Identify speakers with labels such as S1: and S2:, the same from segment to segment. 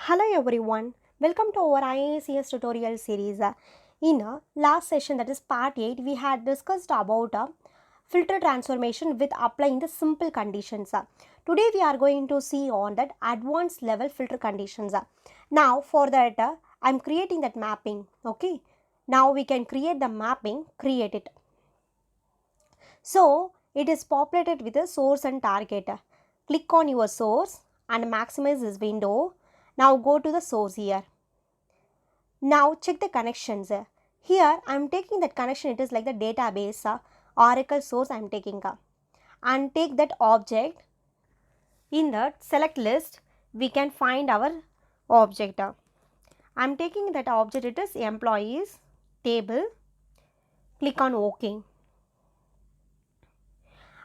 S1: Hello everyone, welcome to our IICS tutorial series. In last session, that is part 8, we had discussed about filter transformation with applying the simple conditions. Today we are going to see on that advanced level filter conditions. Now for that I am creating that mapping. Okay, now we can create the mapping, create it. So it is populated with a source and target. Click on your source and maximize this window. Now go to the source here. Now check the connections. Here I am taking that connection, it is like the database Oracle source I am taking and take that object. In that select list we can find our object. I am taking that object, it is employees table. Click on OK.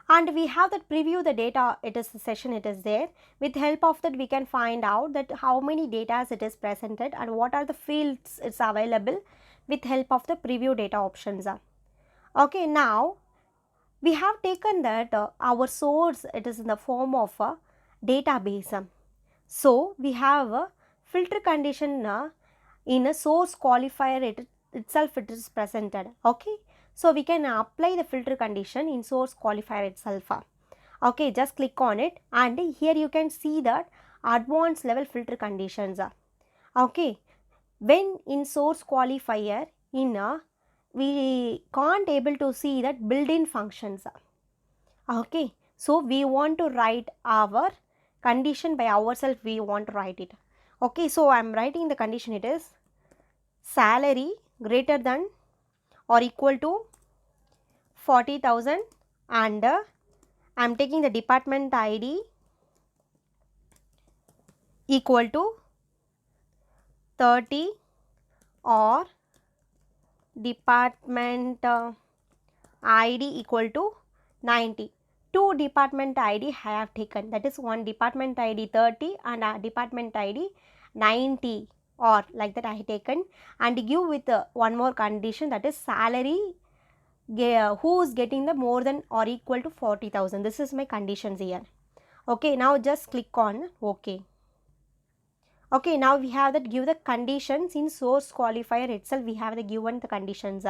S1: And we have that preview the data, it is the session, it is there. With help of that we can find out that how many data it is presented and what are the fields it's available with help of the preview data options. Okay, now we have taken that our source, it is in the form of a database. So we have a filter condition in a source qualifier itself it is presented. Okay, so we can apply the filter condition in source qualifier itself. Okay, just click on it and here you can see that advanced level filter conditions. Okay, when in source qualifier in we can't able to see that built-in functions. Okay, so we want to write our condition by ourselves, we want to write it. Okay, so I am writing the condition, it is salary greater than or equal to 40,000 and I am taking the department ID equal to 30 or department ID equal to 90. Two department ID I have taken, that is one department ID 30 and a department ID 90 or like that I have taken, and give with one more condition, that is salary who is getting the more than or equal to 40,000. This is my conditions here. Okay, now just click on OK. Okay, now we have that give the conditions in source qualifier itself, we have the given the conditions.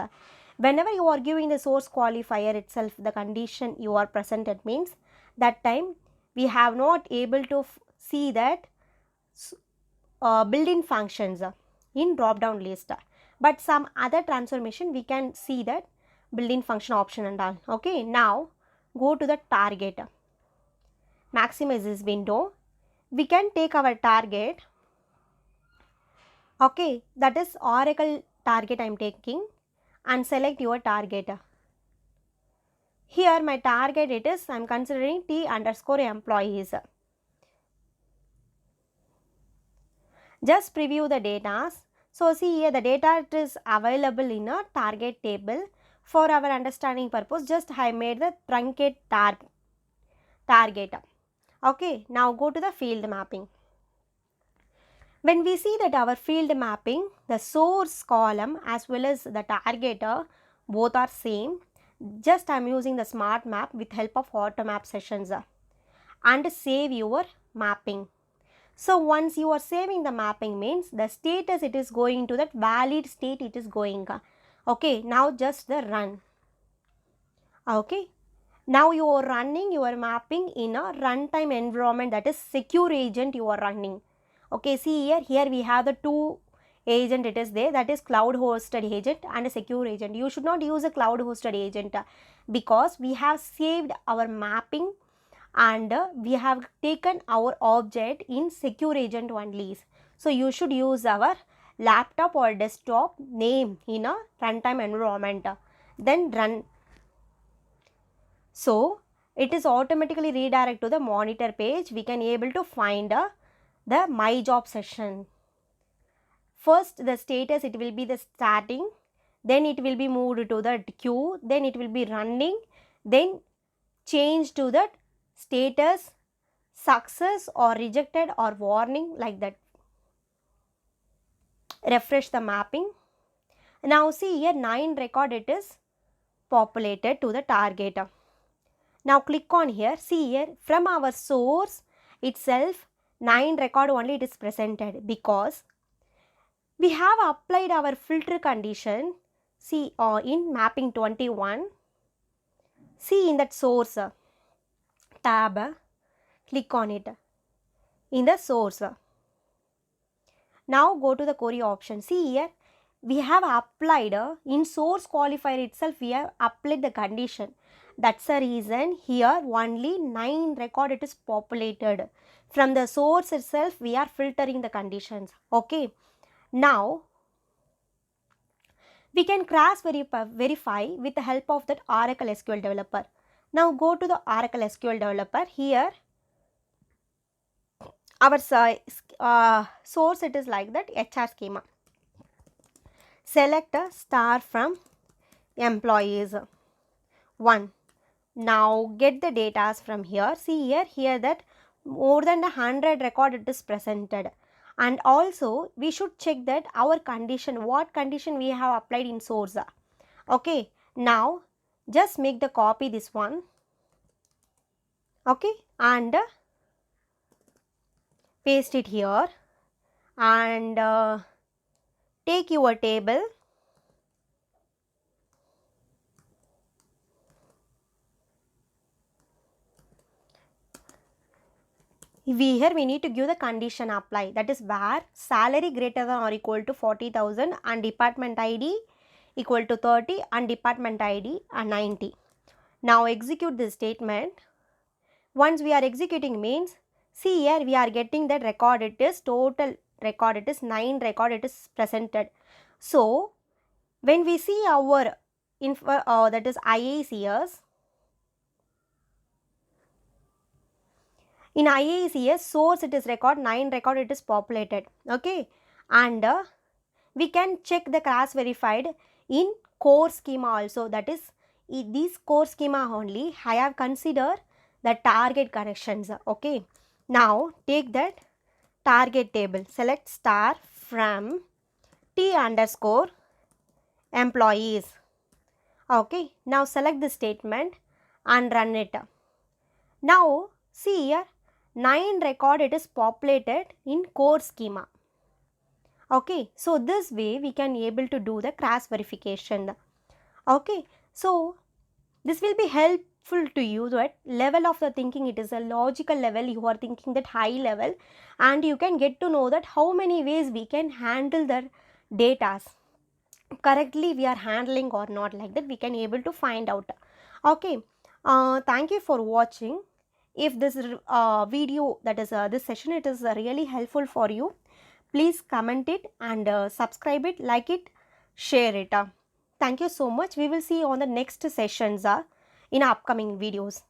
S1: Whenever you are giving the source qualifier itself the condition you are presented means that time we have not able to see that built-in functions in drop down list, but some other transformation we can see that built-in function option and all. Okay, now go to the target, maximize this window. We can take our target. Okay, that is Oracle target I am taking and select your target. Here my target it is I am considering T underscore employees. Just preview the data. So see here the data it is available in a target table. For our understanding purpose, just I made the truncate target. Okay, now go to the field mapping. When we see that our field mapping, the source column as well as the target both are same. Just I am using the smart map with help of auto map sessions and save your mapping. So once you are saving the mapping means the status it is going to that valid state it is going. Okay, now just the run. Okay, now you are running your mapping in a runtime environment, that is secure agent you are running. Okay, see here we have the two agent it is there, that is cloud hosted agent and a secure agent. You should not use a cloud hosted agent because we have saved our mapping and we have taken our object in secure agent only. So you should use our laptop or desktop name in a runtime environment, then run. So it is automatically redirect to the monitor page. We can able to find the my job session. First the status it will be the starting, then it will be moved to the queue, then it will be running, then change to the status success or rejected or warning, like that. Refresh the mapping. Now see here 9 record it is populated to the target. Now click on here, see here from our source itself 9 record only it is presented because we have applied our filter condition. See in mapping 21, see in that source tab, click on it in the source. Now go to the query option. See here we have applied in source qualifier itself, we have applied the condition. That's the reason here only 9 record it is populated. From the source itself we are filtering the conditions. Okay. Now we can cross verify with the help of that Oracle SQL developer. Now go to the Oracle SQL developer. Here our source it is like that HR schema. Select a star from employees 1. Now get the data from here. See here that more than 100 record it is presented. And also we should check that our condition, what condition we have applied in source. Okay, now just make the copy this one. Okay, and paste it here and take your table. Here we need to give the condition apply, that is where salary greater than or equal to 40,000 and department ID equal to 30 and department ID 90. Now execute this statement. Once we are executing means, see here we are getting that record, it is total record, it is 9 record it is presented. So when we see our info that is IICS, in IICS source it is record 9 record it is populated. Okay, and we can check the cross verified in core schema also, that is in this core schema only I have considered the target connections. Okay, now take that target table, select star from T underscore employees. Okay, now select the statement and run it. Now see here 9 record it is populated in core schema. Okay, so this way we can able to do the cross verification. Okay, so this will be helpful to you that level of the thinking, it is a logical level, you are thinking that high level, and you can get to know that how many ways we can handle the data correctly we are handling or not, like that we can able to find out. Okay, thank you for watching. If this video, that is this session, it is really helpful for you, please comment it and subscribe it, like it, share it. Thank you so much. We will see you on the next sessions in upcoming videos.